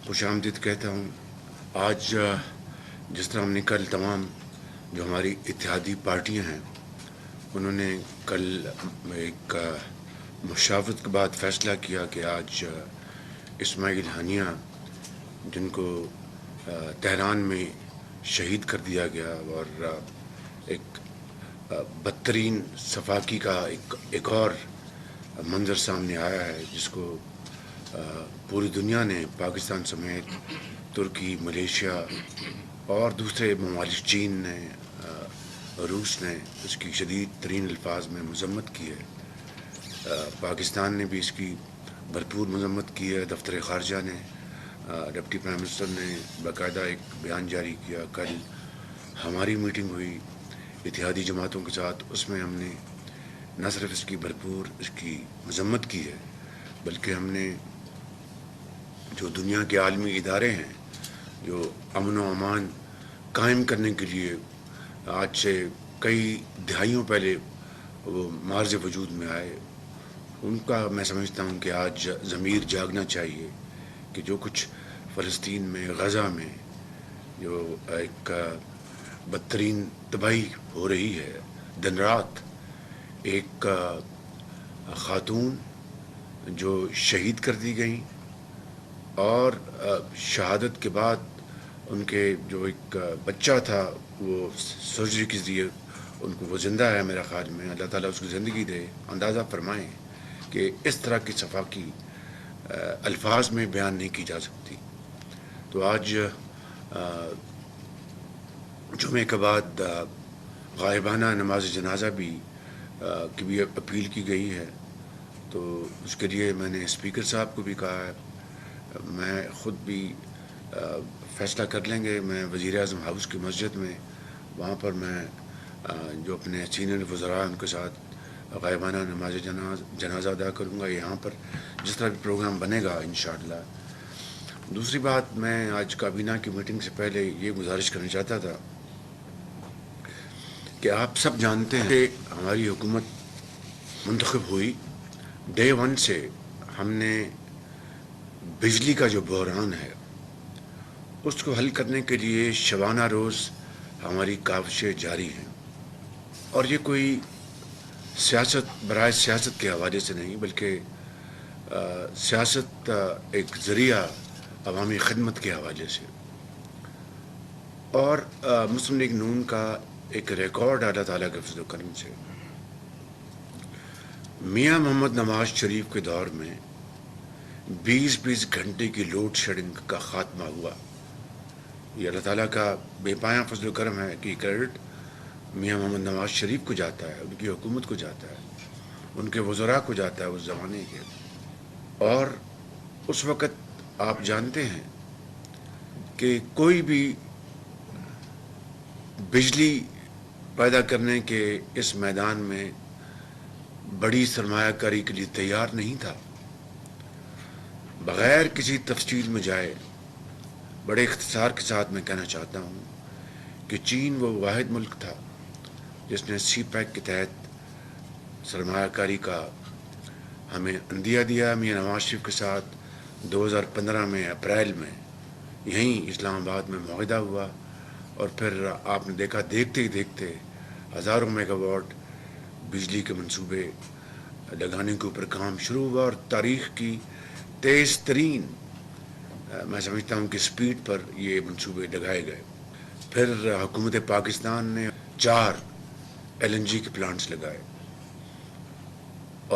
خوش آمدید کہتا ہوں. آج جس طرح ہم نے کل تمام جو ہماری اتحادی پارٹیاں ہیں انہوں نے کل ایک مشاورت کے بعد فیصلہ کیا کہ آج اسماعیل ہانیہ جن کو تہران میں شہید کر دیا گیا اور ایک بدترین صفاقی کا ایک اور منظر سامنے آیا ہے جس کو پوری دنیا نے پاکستان سمیت ترکی، ملیشیا اور دوسرے ممالک، چین نے، روس نے اس کی شدید ترین الفاظ میں مذمت کی ہے. پاکستان نے بھی اس کی بھرپور مذمت کی ہے. دفتر خارجہ نے، ڈپٹی پرائم منسٹر نے باقاعدہ ایک بیان جاری کیا. کل ہماری میٹنگ ہوئی اتحادی جماعتوں کے ساتھ، اس میں ہم نے نہ صرف اس کی بھرپور اس کی مذمت کی ہے بلکہ ہم نے جو دنیا کے عالمی ادارے ہیں جو امن و امان قائم کرنے کے لیے آج سے کئی دہائیوں پہلے وہ معرض وجود میں آئے، ان کا میں سمجھتا ہوں کہ آج ضمیر جاگنا چاہیے کہ جو کچھ فلسطین میں، غزہ میں جو ایک بدترین تباہی ہو رہی ہے، دن رات ایک خاتون جو شہید کر دی گئیں اور شہادت کے بعد ان کے جو ایک بچہ تھا وہ سرجری کے ذریعے ان کو وہ زندہ ہے. میرا خیال میں اللہ تعالیٰ اس کو زندگی دے. اندازہ فرمائیں کہ اس طرح کی صفاقی الفاظ میں بیان نہیں کی جا سکتی. تو آج جمعے کے بعد غائبانہ نماز جنازہ بھی کی بھی اپیل کی گئی ہے. تو اس کے لیے میں نے اسپیکر صاحب کو بھی کہا ہے، میں خود بھی فیصلہ کر لیں گے. میں وزیر اعظم ہاؤس کی مسجد میں وہاں پر میں جو اپنے سینئر وزراء ان کے ساتھ غائبانہ نماز جنازہ ادا کروں گا. یہاں پر جس طرح بھی پروگرام بنے گا انشاءاللہ. دوسری بات، میں آج کابینہ کی میٹنگ سے پہلے یہ گزارش کرنا چاہتا تھا کہ آپ سب جانتے ہیں کہ ہماری حکومت منتخب ہوئی، ڈے ون سے ہم نے بجلی کا جو بحران ہے اس کو حل کرنے کے لیے شبانہ روز ہماری کاوشیں جاری ہیں. اور یہ کوئی سیاست برائے سیاست کے حوالے سے نہیں بلکہ سیاست ایک ذریعہ عوامی خدمت کے حوالے سے. اور مسلم لیگ نون کا ایک ریکارڈ اللہ تعالیٰ کے فضل و کرم سے میاں محمد نواز شریف کے دور میں 20 گھنٹے کی لوڈ شیڈنگ کا خاتمہ ہوا. یہ اللہ تعالیٰ کا بے پایاں فضل و کرم ہے کہ کریڈٹ میاں محمد نواز شریف کو جاتا ہے، ان کی حکومت کو جاتا ہے، ان کے وزراء کو جاتا ہے اس زمانے کے. اور اس وقت آپ جانتے ہیں کہ کوئی بھی بجلی پیدا کرنے کے اس میدان میں بڑی سرمایہ کاری کے لیے تیار نہیں تھا. بغیر کسی تفصیل میں جائے بڑے اختصار کے ساتھ میں کہنا چاہتا ہوں کہ چین وہ واحد ملک تھا جس نے سی پیک کے تحت سرمایہ کاری کا ہمیں عندیہ دیا. میاں نواز شریف کے ساتھ 2015 میں اپریل میں یہیں اسلام آباد میں معاہدہ ہوا اور پھر آپ نے دیکھا دیکھتے ہی دیکھتے ہزاروں میگا واٹ بجلی کے منصوبے لگانے کے اوپر کام شروع ہوا اور تاریخ کی تیز ترین میں سمجھتا ہوں کہ سپیڈ پر یہ منصوبے لگائے گئے. پھر حکومت پاکستان نے 4 LNG کے پلانٹس لگائے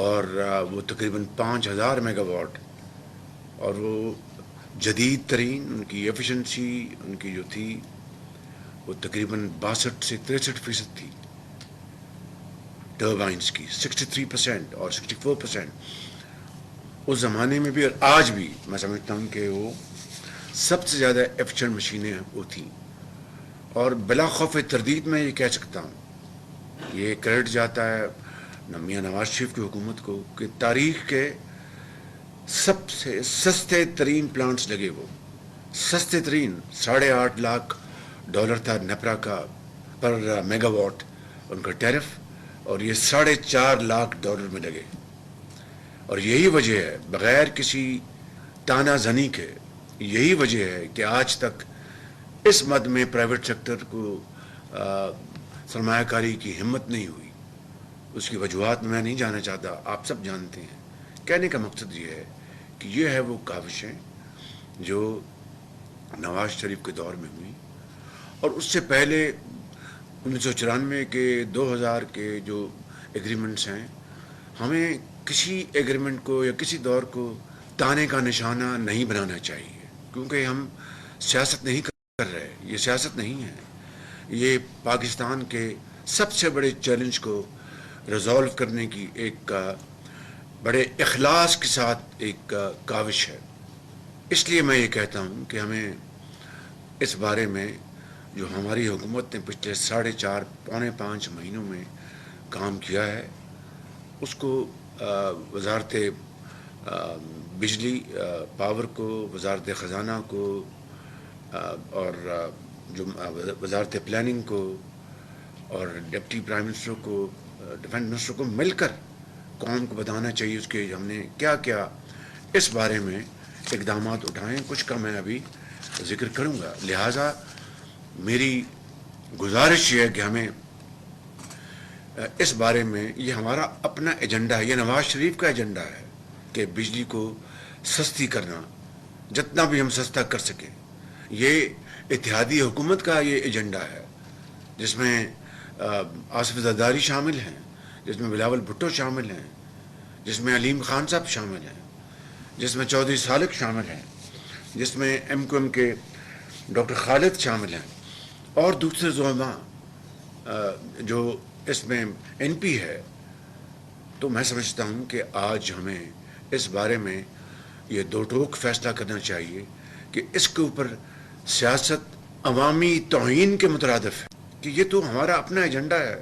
اور وہ تقریباً 5000 میگا واٹ اور وہ جدید ترین ان کی ایفیشنسی ان کی جو تھی وہ تقریباً 62 سے 63% تھی ٹربائنس کی، 63% اور 64%. اس زمانے میں بھی اور آج بھی میں سمجھتا ہوں کہ وہ سب سے زیادہ ایفیشنٹ مشینیں وہ تھیں. اور بلا خوف تردید میں یہ کہہ سکتا ہوں، یہ کریڈٹ جاتا ہے میاں نواز شریف کی حکومت کو کہ تاریخ کے سب سے سستے ترین پلانٹس لگے. وہ سستے ترین $8.5 لاکھ تھا نیپرا کا پر میگا واٹ ان کا ٹیرف، اور یہ $4.5 لاکھ میں لگے. اور یہی وجہ ہے بغیر کسی تانا زنی کے یہی وجہ ہے کہ آج تک اس مد میں پرائیویٹ سیکٹر کو سرمایہ کاری کی ہمت نہیں ہوئی. اس کی وجوہات میں نہیں جانا چاہتا، آپ سب جانتے ہیں. کہنے کا مقصد یہ ہے کہ یہ ہے وہ کاوشیں جو نواز شریف کے دور میں ہوئی، اور اس سے پہلے 1994 کے 2000 کے جو ایگریمنٹس ہیں، ہمیں کسی ایگریمنٹ کو یا کسی دور کو تانے کا نشانہ نہیں بنانا چاہیے، کیونکہ ہم سیاست نہیں کر رہے. یہ سیاست نہیں ہے، یہ پاکستان کے سب سے بڑے چیلنج کو ریزالو کرنے کی ایک بڑے اخلاص کے ساتھ ایک کاوش ہے. اس لیے میں یہ کہتا ہوں کہ ہمیں اس بارے میں جو ہماری حکومت نے پچھلے 4.5 پونے 5 مہینوں میں کام کیا ہے، اس کو وزارت بجلی پاور کو، وزارت خزانہ کو، اور جو وزارت پلاننگ کو، اور ڈپٹی پرائم منسٹر کو، ڈیفنس منسٹر کو مل کر قوم کو بتانا چاہیے اس کے ہم نے کیا کیا اس بارے میں اقدامات اٹھائیں. کچھ کا میں ابھی ذکر کروں گا. لہٰذا میری گزارش یہ ہے کہ ہمیں اس بارے میں، یہ ہمارا اپنا ایجنڈا ہے، یہ نواز شریف کا ایجنڈا ہے کہ بجلی کو سستی کرنا، جتنا بھی ہم سستا کر سکیں. یہ اتحادی حکومت کا یہ ایجنڈا ہے، جس میں آصف زرداری شامل ہیں، جس میں بلاول بھٹو شامل ہیں، جس میں علیم خان صاحب شامل ہیں، جس میں چودھری سالک شامل ہیں، جس میں ایم کیو ایم کے ڈاکٹر خالد شامل ہیں، اور دوسرے زعماء جو اس میں این پی ہے. تو میں سمجھتا ہوں کہ آج ہمیں اس بارے میں یہ دو ٹوک فیصلہ کرنا چاہیے کہ اس کے اوپر سیاست عوامی توہین کے مترادف ہے، کہ یہ تو ہمارا اپنا ایجنڈا ہے.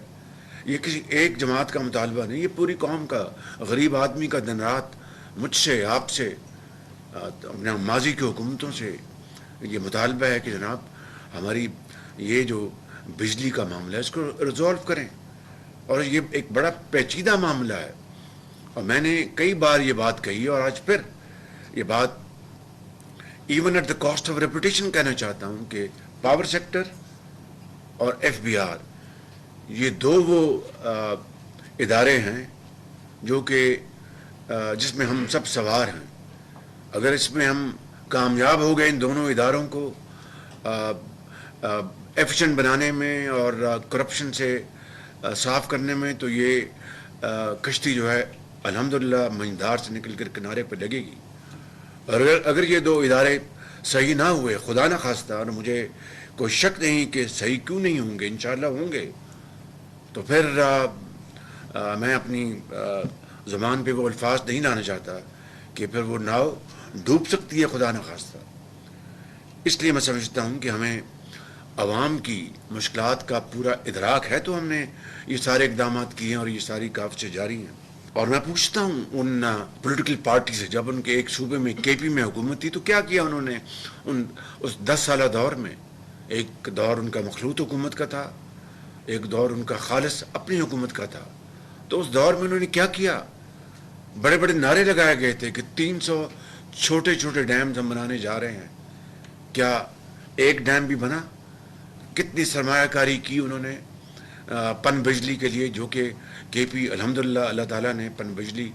یہ کسی ایک جماعت کا مطالبہ نہیں، یہ پوری قوم کا، غریب آدمی کا دن رات مجھ سے، آپ سے، اپنے ماضی کی حکومتوں سے یہ مطالبہ ہے کہ جناب ہماری یہ جو بجلی کا معاملہ ہے اس کو ریزالو کریں. اور یہ ایک بڑا پیچیدہ معاملہ ہے، اور میں نے کئی بار یہ بات کہی، اور آج پھر یہ بات even at the cost of reputation کہنا چاہتا ہوں کہ پاور سیکٹر اور ایف بی آر، یہ دو وہ ادارے ہیں جو کہ جس میں ہم سب سوار ہیں. اگر اس میں ہم کامیاب ہو گئے ان دونوں اداروں کو ایفیشنٹ بنانے میں اور کرپشن سے صاف کرنے میں، تو یہ کشتی جو ہے الحمدللہ منجدار سے نکل کر کنارے پہ لگے گی. اور اگر یہ دو ادارے صحیح نہ ہوئے، خدا نہ خواستہ، اور مجھے کوئی شک نہیں کہ صحیح کیوں نہیں ہوں گے، انشاءاللہ ہوں گے، تو پھر میں اپنی زبان پہ وہ الفاظ نہیں لانا چاہتا کہ پھر وہ ناؤ ڈوب سکتی ہے، خدا نہ خواستہ. اس لیے میں سمجھتا ہوں کہ ہمیں عوام کی مشکلات کا پورا ادراک ہے، تو ہم نے یہ سارے اقدامات کیے ہیں اور یہ ساری کاوشیں جاری ہیں. اور میں پوچھتا ہوں ان پولیٹیکل پارٹی سے، جب ان کے ایک صوبے میں کے پی میں حکومت تھی تو کیا کیا انہوں نے اس 10 سالہ دور میں؟ ایک دور ان کا مخلوط حکومت کا تھا، ایک دور ان کا خالص اپنی حکومت کا تھا. تو اس دور میں انہوں نے کیا کیا؟ بڑے بڑے نعرے لگائے گئے تھے کہ 300 چھوٹے چھوٹے ڈیمز ہم بنانے جا رہے ہیں. کیا ایک ڈیم بھی بنا؟ کتنی سرمایہ کاری کی انہوں نے پن بجلی کے لیے، جو کہ کے پی الحمدللہ اللہ تعالیٰ نے پن بجلی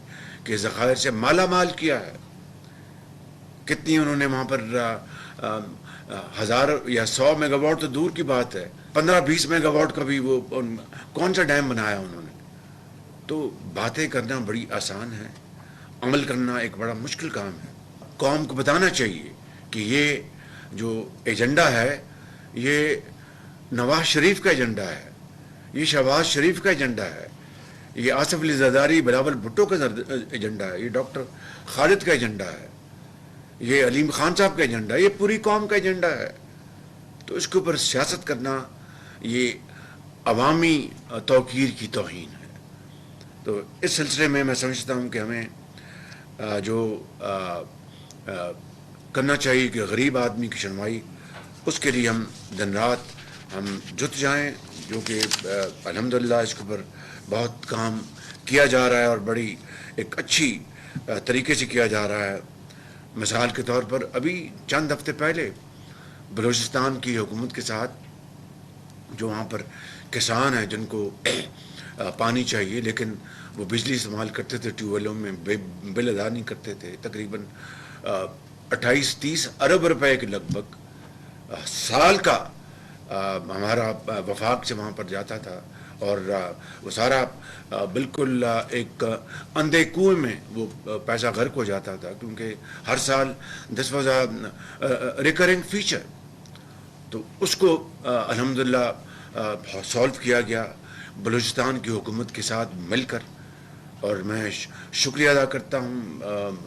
کے ذخائر سے مالا مال کیا ہے. کتنی انہوں نے وہاں پر 1000 یا 100 میگا واٹ تو دور کی بات ہے، 15-20 میگا واٹ کا بھی وہ کون سا ڈیم بنایا انہوں نے. تو باتیں کرنا بڑی آسان ہے، عمل کرنا ایک بڑا مشکل کام ہے. قوم کو بتانا چاہیے کہ یہ جو ایجنڈا ہے یہ نواز شریف کا ایجنڈا ہے، یہ شہباز شریف کا ایجنڈا ہے، یہ آصف علی زرداری، بلاول بھٹو کا ایجنڈا ہے، یہ ڈاکٹر خالد کا ایجنڈا ہے، یہ علیم خان صاحب کا ایجنڈا ہے، یہ پوری قوم کا ایجنڈا ہے. تو اس کے اوپر سیاست کرنا یہ عوامی توقیر کی توہین ہے. تو اس سلسلے میں سمجھتا ہوں کہ ہمیں جو کرنا چاہیے کہ غریب آدمی کی شنوائی، اس کے لیے ہم دن رات ہم جت جائیں، جو کہ الحمدللہ اس کے اوپر بہت کام کیا جا رہا ہے اور بڑی ایک اچھی طریقے سے کیا جا رہا ہے. مثال کے طور پر ابھی چند ہفتے پہلے بلوچستان کی حکومت کے ساتھ جو وہاں پر کسان ہیں جن کو پانی چاہیے لیکن وہ بجلی استعمال کرتے تھے ٹیوب ویلوں میں، بل ادا نہیں کرتے تھے، تقریباً 28-30 ارب روپے کے لگ بھگ سال کا ہمارا وفاق سے وہاں پر جاتا تھا، اور وہ سارا بالکل ایک اندھے کنویں میں وہ پیسہ غرق ہو جاتا تھا، کیونکہ ہر سال دس واز ریکرنگ فیچر. تو اس کو الحمدللہ سالو کیا گیا بلوچستان کی حکومت کے ساتھ مل کر، اور میں شکریہ ادا کرتا ہوں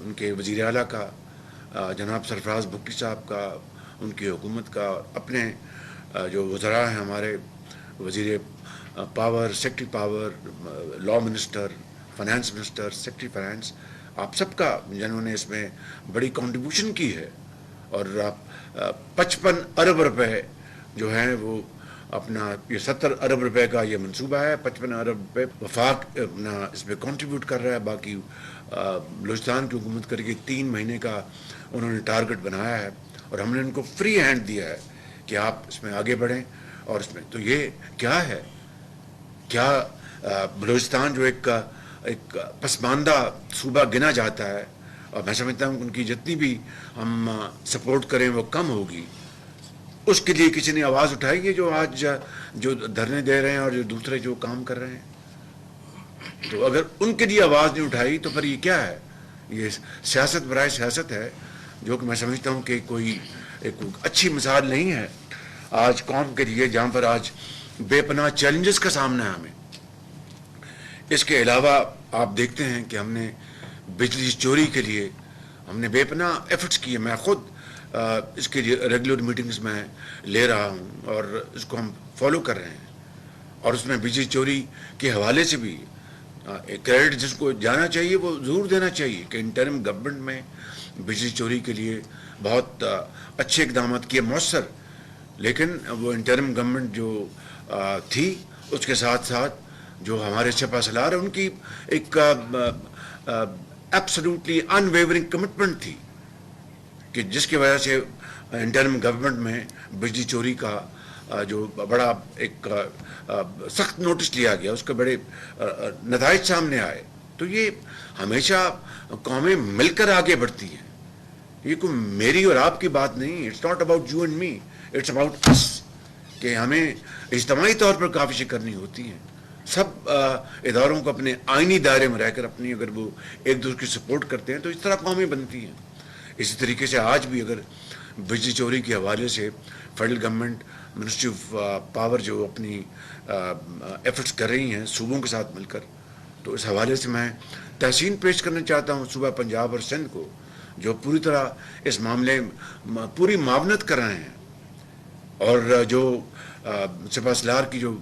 ان کے وزیر اعلیٰ کا، جناب سرفراز بھٹی صاحب کا، ان کی حکومت کا، اپنے جو وزراء ہیں ہمارے، وزیر power, secretary power, law minister, finance minister, secretary finance, آپ سب کا جنہوں نے اس میں بڑی کنٹریبیوشن کی ہے. اور 55 ارب روپے جو ہیں وہ اپنا، یہ 70 ارب روپے کا یہ منصوبہ ہے، 55 ارب روپے وفاق اپنا اس میں کنٹریبیوٹ کر رہا ہے. باقی بلوچستان کی حکومت کر کے 3 مہینے کا انہوں نے ٹارگٹ بنایا ہے، اور ہم نے ان کو فری ہینڈ دیا ہے کہ آپ اس میں آگے بڑھیں. اور اس میں تو یہ کیا ہے، کیا بلوچستان جو ایک پسماندہ صوبہ گنا جاتا ہے، اور میں سمجھتا ہوں کہ ان کی جتنی بھی ہم سپورٹ کریں وہ کم ہوگی. اس کے لیے کسی نے آواز اٹھائی ہے جو آج جو دھرنے دے رہے ہیں اور جو دوسرے جو کام کر رہے ہیں؟ تو اگر ان کے لیے آواز نہیں اٹھائی تو پھر یہ کیا ہے؟ یہ سیاست برائے سیاست ہے، جو کہ میں سمجھتا ہوں کہ کوئی ایک اچھی مثال نہیں ہے آج قوم کے لیے، جہاں پر آج بے پناہ چیلنجز کا سامنا ہے ہمیں. اس کے علاوہ آپ دیکھتے ہیں کہ ہم نے بجلی چوری کے لیے ہم نے بے پناہ ایفرٹس کیے. میں خود اس کے لیے ریگولر میٹنگز میں لے رہا ہوں اور اس کو ہم فالو کر رہے ہیں. اور اس میں بجلی چوری کے حوالے سے بھی کریڈٹ جس کو جانا چاہیے وہ ضرور دینا چاہیے کہ انٹرم گورنمنٹ میں بجلی چوری کے لیے بہت اچھے اقدامات کیے مؤثر، لیکن وہ انٹرم گورنمنٹ جو تھی اس کے ساتھ ساتھ جو ہمارے سپہ سالار ہیں ان کی ایک ایبسلیوٹلی ان ویورنگ کمٹمنٹ تھی کہ جس کی وجہ سے انٹرم گورنمنٹ میں بجلی چوری کا جو بڑا ایک سخت نوٹس لیا گیا، اس کے بڑے نتائج سامنے آئے. تو یہ ہمیشہ قومیں مل کر آگے بڑھتی ہیں، یہ کوئی میری اور آپ کی بات نہیں. It's not about you and me, it's about us, کہ ہمیں اجتماعی طور پر کافی کرنی ہوتی ہیں. سب اداروں کو اپنے آئینی دائرے میں رہ کر اپنی اگر وہ ایک دوسرے کی سپورٹ کرتے ہیں تو اس طرح قومیں بنتی ہیں. اسی طریقے سے آج بھی اگر بجلی چوری کے حوالے سے federal government, ministry of power جو اپنی ایفرٹس کر رہی ہیں صوبوں کے ساتھ مل کر، تو اس حوالے سے میں تحسین پیش کرنا چاہتا ہوں صوبہ پنجاب اور سندھ کو، جو پوری طرح اس معاملے پوری معاونت کر رہے ہیں. اور جو سپہ سالار کی جو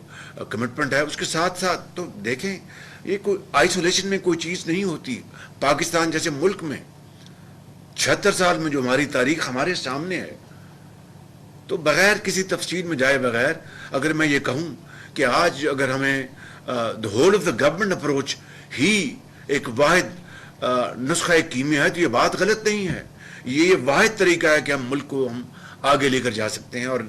کمٹمنٹ ہے اس کے ساتھ ساتھ تو دیکھیں یہ کوئی آئسولیشن میں کوئی چیز نہیں ہوتی. پاکستان جیسے ملک میں 76 سال میں جو ہماری تاریخ ہمارے سامنے ہے، تو بغیر کسی تفصیل میں جائے بغیر اگر میں یہ کہوں کہ آج اگر ہمیں the whole of the government approach ہی ایک واحد نسخہ کیمیا ہے تو یہ بات غلط نہیں ہے. یہ واحد طریقہ ہے کہ ہم ملک کو ہم آگے لے کر جا سکتے ہیں اور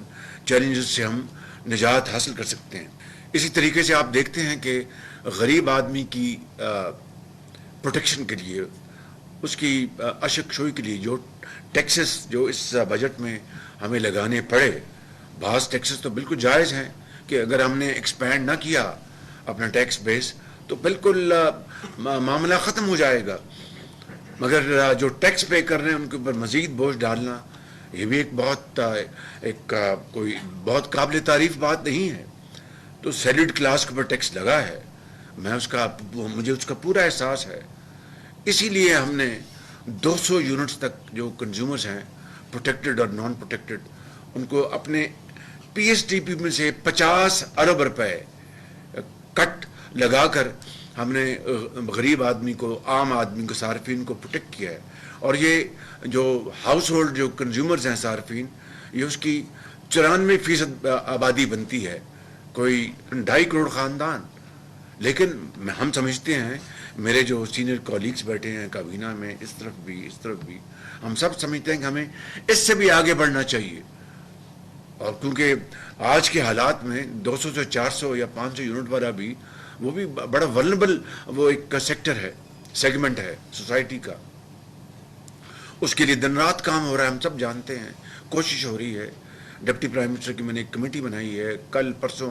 چیلنجز سے ہم نجات حاصل کر سکتے ہیں. اسی طریقے سے آپ دیکھتے ہیں کہ غریب آدمی کی پروٹیکشن کے لیے، اس کی اشک شوئی کے لیے جو ٹیکسز جو اس بجٹ میں ہمیں لگانے پڑے، بعض ٹیکسز تو بالکل جائز ہیں کہ اگر ہم نے ایکسپینڈ نہ کیا اپنا ٹیکس بیس تو بالکل معاملہ ختم ہو جائے گا. مگر جو ٹیکس پے کر رہے ہیں ان کے اوپر مزید بوجھ ڈالنا یہ بھی ایک کوئی بہت قابل تعریف بات نہیں ہے. تو سیلیڈ کلاس کے اوپر ٹیکس لگا ہے، مجھے اس کا پورا احساس ہے. اسی لیے ہم نے 200 یونٹس تک جو کنزیومرز ہیں پروٹیکٹڈ اور نان پروٹیکٹڈ، ان کو اپنے پی ایس ٹی پی میں سے 50 ارب روپے کٹ لگا کر ہم نے غریب آدمی کو، عام آدمی کو، صارفین کو پروٹیکٹ کیا ہے. اور یہ جو ہاؤس ہولڈ جو کنزیومرز ہیں صارفین، یہ اس کی 94% آبادی بنتی ہے، کوئی 2.5 کروڑ خاندان. لیکن ہم سمجھتے ہیں، میرے جو سینئر کولیگز بیٹھے ہیں کابینہ میں، اس طرف بھی ہم سب سمجھتے ہیں کہ ہمیں اس سے بھی آگے بڑھنا چاہیے. اور کیونکہ آج کے حالات میں 200 سے 400 یا 500 یونٹ والا بھی وہ بھی بڑا ولنریبل وہ ایک سیکٹر ہے، سیگمنٹ ہے سوسائٹی کا. اس کے لیے دن رات کام ہو رہا ہے، ہم سب جانتے ہیں، کوشش ہو رہی ہے. ڈپٹی پرائم منسٹر کی میں نے ایک کمیٹی بنائی ہے، کل پرسوں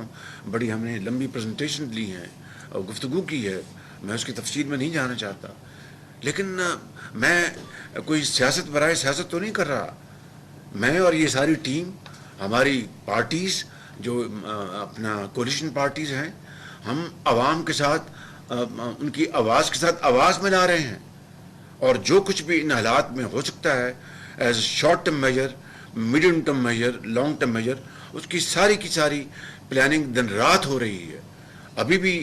بڑی ہم نے لمبی پریزنٹیشن لی ہیں اور گفتگو کی ہے. میں اس کی تفصیل میں نہیں جانا چاہتا، لیکن میں کوئی سیاست برائے سیاست تو نہیں کر رہا. میں اور یہ ساری ٹیم، ہماری پارٹیز جو اپنا کولیشن پارٹیز ہیں، ہم عوام کے ساتھ ان کی آواز کے ساتھ آواز ملا رہے ہیں. اور جو کچھ بھی ان حالات میں ہو سکتا ہے as short term measure, medium term measure, long term measure, اس کی ساری پلاننگ دن رات ہو رہی ہے. ابھی بھی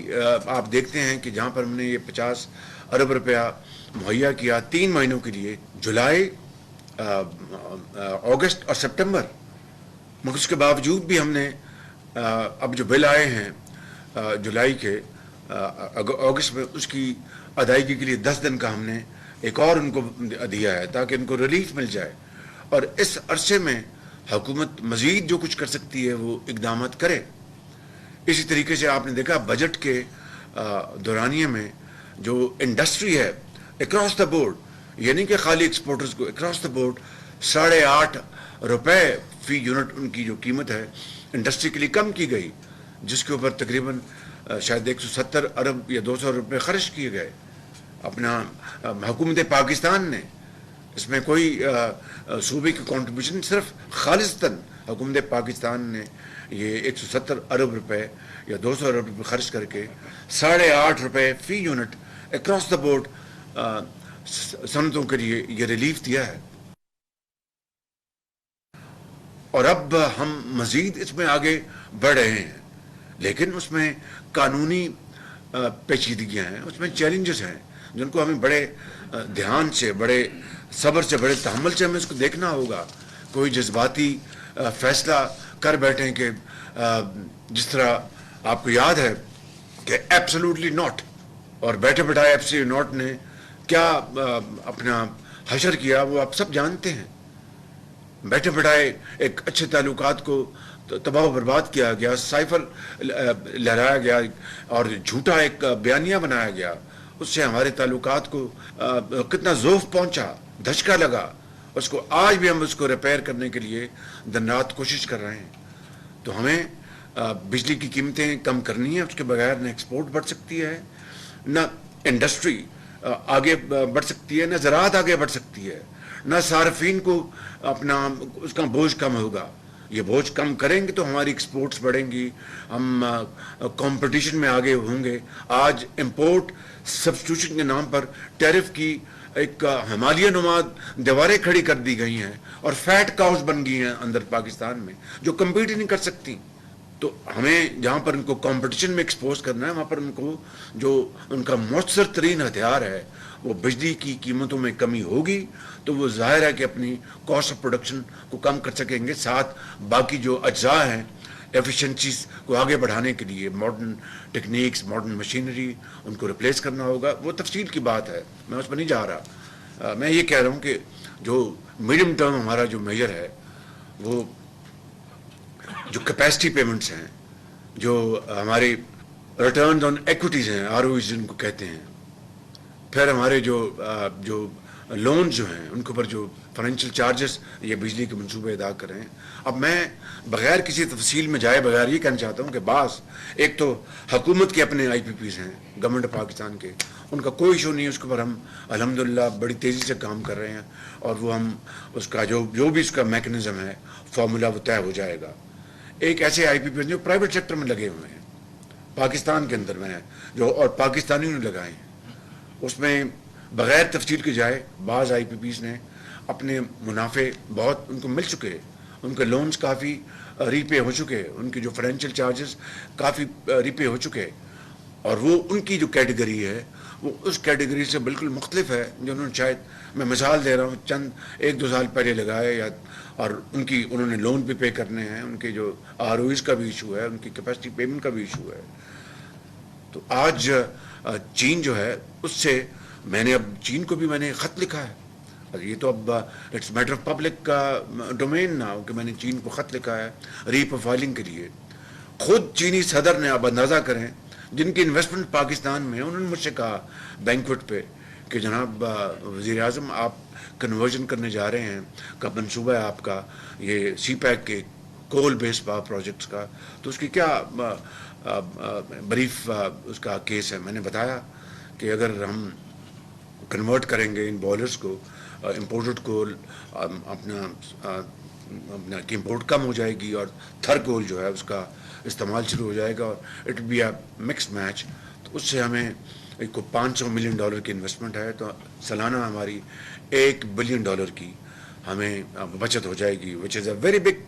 آپ دیکھتے ہیں کہ جہاں پر ہم نے یہ 50 ارب روپیہ مہیا کیا 3 مہینوں کے لیے، جولائی، اگست اور سپٹمبر، مگر اس کے باوجود بھی ہم نے اب جو بل آئے ہیں جولائی کے، اگست میں، اس کی ادائیگی کے لیے 10 دن کا ہم نے ایک اور ان کو دیا ہے تاکہ ان کو ریلیف مل جائے. اور اس عرصے میں حکومت مزید جو کچھ کر سکتی ہے وہ اقدامات کرے. اسی طریقے سے آپ نے دیکھا بجٹ کے دورانیے میں جو انڈسٹری ہے اکراس دا بورڈ، یعنی کہ خالی ایکسپورٹرز کو، اکراس دا بورڈ 8.5 روپے فی یونٹ ان کی جو قیمت ہے انڈسٹری کے لیے کم کی گئی، جس کے اوپر تقریباً شاید 170 ارب یا 200 روپے خرچ کیے گئے اپنا حکومت پاکستان نے. اس میں کوئی صوبے کی کنٹریبیوشن، صرف خالصتاً حکومت پاکستان نے یہ 170 ارب روپے یا 200 ارب روپے خرچ کر کے 8.5 روپے فی یونٹ اکراس دا بورڈ صنعتوں کے لیے یہ ریلیف دیا ہے. اور اب ہم مزید اس میں آگے بڑھ رہے ہیں، لیکن اس میں قانونی پیچیدگیاں ہیں، اس میں چیلنجز ہیں جن کو ہمیں بڑے دھیان سے، بڑے صبر سے، بڑے تحمل سے ہمیں اس کو دیکھنا ہوگا. کوئی جذباتی فیصلہ کر بیٹھیں کہ جس طرح آپ کو یاد ہے کہ ایبسلوٹلی ناٹ، اور بیٹھے بٹھائے ایبسلوٹلی ناٹ نے کیا اپنا حشر کیا وہ آپ سب جانتے ہیں. بیٹھے بٹھائے ایک اچھے تعلقات کو تباہ و برباد کیا گیا، سائفر لہرایا گیا اور جھوٹا ایک بیانیہ بنایا گیا. اس سے ہمارے تعلقات کو کتنا ذوف پہنچا، دھچکا لگا. اس کو آج بھی ہم اس کو ریپیئر کرنے کے لیے دن رات کوشش کر رہے ہیں. تو ہمیں بجلی کی قیمتیں کم کرنی ہیں، اس کے بغیر نہ ایکسپورٹ بڑھ سکتی ہے، نہ انڈسٹری آگے بڑھ سکتی ہے، نہ زراعت آگے بڑھ سکتی ہے، نہ صارفین کو اپنا اس کا بوجھ کم ہوگا. یہ بوجھ کم کریں گے تو ہماری ایکسپورٹس بڑھیں گی، ہم کمپٹیشن میں آگے ہوں گے. آج امپورٹ سبسٹیوشن کے نام پر ٹیرف کی ایک ہمالیہ نما دیواریں کھڑی کر دی گئی ہیں اور فیٹ کاؤز بن گئی ہیں اندر پاکستان میں جو کمپیٹ ہی نہیں کر سکتی. تو ہمیں جہاں پر ان کو کمپٹیشن میں ایکسپوز کرنا ہے، وہاں پر ان کو جو ان کا مؤثر ترین ہتھیار ہے وہ بجلی کی قیمتوں میں کمی ہوگی تو وہ ظاہر ہے کہ اپنی کاسٹ آف پروڈکشن کو کم کر سکیں گے. ساتھ باقی جو اجزاء ہیں ایفیشنسیز کو آگے بڑھانے کے لیے ماڈرن ٹیکنیکس، ماڈرن مشینری، ان کو ریپلیس کرنا ہوگا. وہ تفصیل کی بات ہے، میں اس پر نہیں جا رہا. میں یہ کہہ رہا ہوں کہ جو میڈیم ٹرم ہمارا جو میجر ہے وہ جو کیپیسٹی پیمنٹس ہیں، جو ہمارے ریٹرنز آن ایکویٹیز ہیں، ROEs جن کو کہتے ہیں، پھر ہمارے جو لونز جو ہیں ان کے اوپر جو فائنینشیل چارجز یہ بجلی کے منصوبے ادا کر رہے ہیں. اب میں بغیر کسی تفصیل میں جائے بغیر یہ کہنا چاہتا ہوں کہ بعض ایک تو حکومت کے اپنے IPPs ہیں، گورنمنٹ آف پاکستان کے، ان کا کوئی ایشو نہیں ہے، اس کے اوپر ہم الحمدللہ بڑی تیزی سے کام کر رہے ہیں اور وہ ہم اس کا جو بھی اس کا میکنزم ہے، فارمولا وہ طے ہو جائے گا. ایک ایسے IPPs جو پرائیویٹ سیکٹر میں لگے ہوئے ہیں پاکستان کے اندر میں جو اور پاکستانیوں نے لگائے ہیں، اس میں بغیر تفصیل کی جائے بعض IPPs نے اپنے منافع بہت ان کو مل چکے، ان کے لونز کافی ری پے ہو چکے، ان کی جو فائنینشیل چارجز کافی ری پے ہو چکے، اور وہ ان کی جو کیٹیگری ہے وہ اس کیٹیگری سے بالکل مختلف ہے جو انہوں نے، شاید میں مثال دے رہا ہوں، چند 1-2 سال پہلے لگائے یا، اور انہوں نے لون بھی پے کرنے ہیں، ان کے جو ROEs کا بھی ایشو ہے، ان کی کیپیسٹی پیمنٹ کا بھی ایشو ہے. تو آج چین جو ہے اس سے میں نے اب چین کو بھی میں نے خط لکھا ہے. یہ تو اب it's matter of public domain نا کہ میں نے چین کو خط لکھا ہے ری پروفائلنگ کے لیے. خود چینی صدر نے اب اندازہ کریں جن کی انویسٹمنٹ پاکستان میں، انہوں نے مجھ سے کہا بینکوٹ پہ کہ جناب وزیر اعظم آپ کنورژن کرنے جا رہے ہیں، کب منصوبہ ہے آپ کا یہ سی پیک کے کول بیس پاور پروجیکٹس کا، تو اس کی کیا بریف اس کا کیس ہے. میں نے بتایا کہ اگر ہم کنورٹ کریں گے ان بوائلرس کو، امپورٹڈ کول اپنا کی امپورٹ کم ہو جائے گی اور تھر کول جو ہے اس کا استعمال شروع ہو جائے گا اور it be a mix match. تو اس سے ہمیں ایک کو $500 ملین کی انویسٹمنٹ ہے، تو سالانہ ہماری $1 بلین کی ہمیں بچت ہو جائے گی، وچ از اے ویری بگ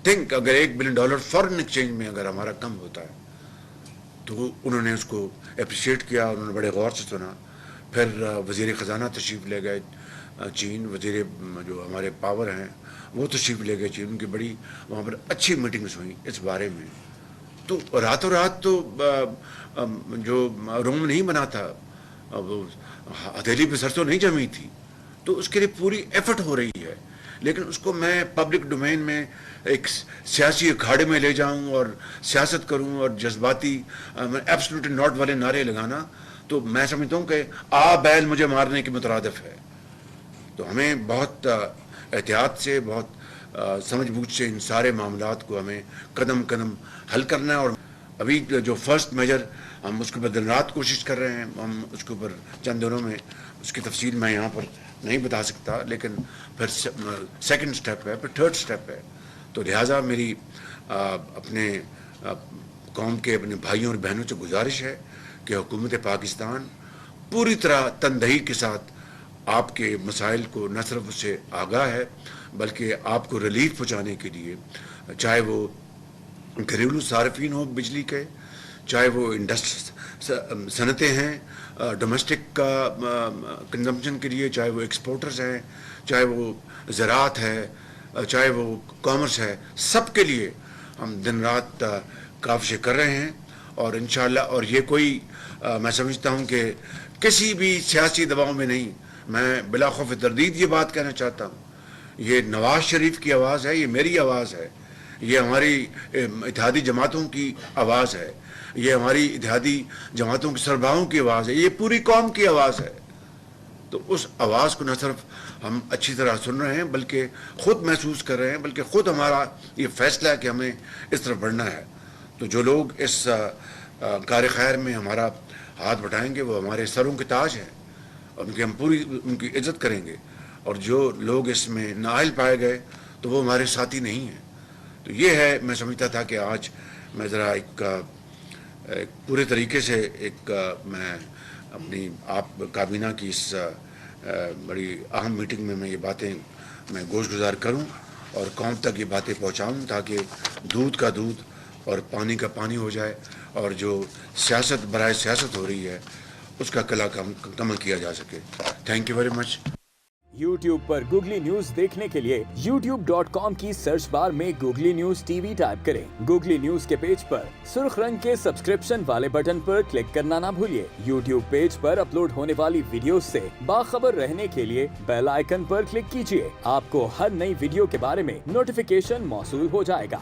تھنک. اگر $1 بلین فارن ایکسچینج میں اگر ہمارا کم ہوتا ہے تو انہوں نے اس کو اپریشیٹ کیا، انہوں نے بڑے غور سے سنا. پھر وزیر خزانہ تشریف لے گئے چین، وزیر جو ہمارے پاور ہیں وہ تشریف لے گئے چین، ان کی بڑی وہاں پر اچھی میٹنگز ہوئیں اس بارے میں. تو راتوں رات تو جو روم نہیں بنا تھا، ہتھیلی پہ سرسوں نہیں جمی تھی، تو اس کے لیے پوری ایفرٹ ہو رہی ہے. لیکن اس کو میں پبلک ڈومین میں ایک سیاسی اکھاڑے میں لے جاؤں اور سیاست کروں اور جذباتی ایبسلیوٹلی ناٹ والے نعرے لگانا، تو میں سمجھتا ہوں کہ بیل مجھے مارنے کے مترادف ہے. تو ہمیں بہت احتیاط سے، بہت سمجھ بوجھ سے ان سارے معاملات کو ہمیں قدم قدم حل کرنا ہے. اور ابھی جو فرسٹ میجر ہم اس کے اوپر دن رات کوشش کر رہے ہیں، ہم اس کے اوپر چند دنوں میں اس کی تفصیل میں یہاں پر نہیں بتا سکتا، لیکن پھر سیکنڈ سٹیپ ہے، پھر تھرڈ سٹیپ ہے. تو لہٰذا میری اپنے قوم کے اپنے بھائیوں اور بہنوں سے گزارش ہے کہ حکومت پاکستان پوری طرح تندہی کے ساتھ آپ کے مسائل کو نہ صرف اس سے آگاہ ہے بلکہ آپ کو ریلیف پہنچانے کے لیے، چاہے وہ گھریلو صارفین ہو بجلی کے، چاہے وہ صنعتیں ہیں ڈومیسٹک کنزمپشن کے لیے، چاہے وہ ایکسپورٹرز ہیں، چاہے وہ زراعت ہے، چاہے وہ کامرس ہے، سب کے لیے ہم دن رات کاوشیں کر رہے ہیں. اور انشاءاللہ، اور یہ کوئی میں سمجھتا ہوں کہ کسی بھی سیاسی دباؤ میں نہیں. میں بلا خوف تردید یہ بات کہنا چاہتا ہوں، یہ نواز شریف کی آواز ہے، یہ میری آواز ہے، یہ ہماری اتحادی جماعتوں کی آواز ہے، یہ ہماری اتحادی جماعتوں کے سربراہوں کی آواز ہے، یہ پوری قوم کی آواز ہے. تو اس آواز کو نہ صرف ہم اچھی طرح سن رہے ہیں بلکہ خود محسوس کر رہے ہیں، بلکہ خود ہمارا یہ فیصلہ ہے کہ ہمیں اس طرف بڑھنا ہے. تو جو لوگ اس کار خیر میں ہمارا ہاتھ بٹائیں گے وہ ہمارے سروں کے تاج ہیں، اور ہم پوری ان کی عزت کریں گے. اور جو لوگ اس میں نااہل پائے گئے تو وہ ہمارے ساتھی نہیں ہیں. تو یہ ہے، میں سمجھتا تھا کہ آج میں ذرا ایک پورے طریقے سے میں اپنی آپ کابینہ کی اس بڑی اہم میٹنگ میں یہ باتیں میں گوش گزار کروں اور قوم تک یہ باتیں پہنچاؤں تاکہ دودھ کا دودھ اور پانی کا پانی ہو جائے، اور جو سیاست برائے سیاست ہو رہی ہے اس کا کلا کمل کیا جا سکے. Thank you very much. YouTube per googly news دیکھنے کے لیے youtube.com کی سرچ بار میں googly news T V type کریں. گوگلی نیوز کے پیج پر سرخ رنگ کے سبسکرپشن والے بٹن پر کلک کرنا نہ بھولیے. YouTube پیج پر اپلوڈ ہونے والی ویڈیوز سے باخبر رہنے کے لیے بیل آئیکن پر کلک کیجیے. آپ کو ہر نئی ویڈیو کے بارے میں نوٹیفیکیشن موصول ہو جائے گا.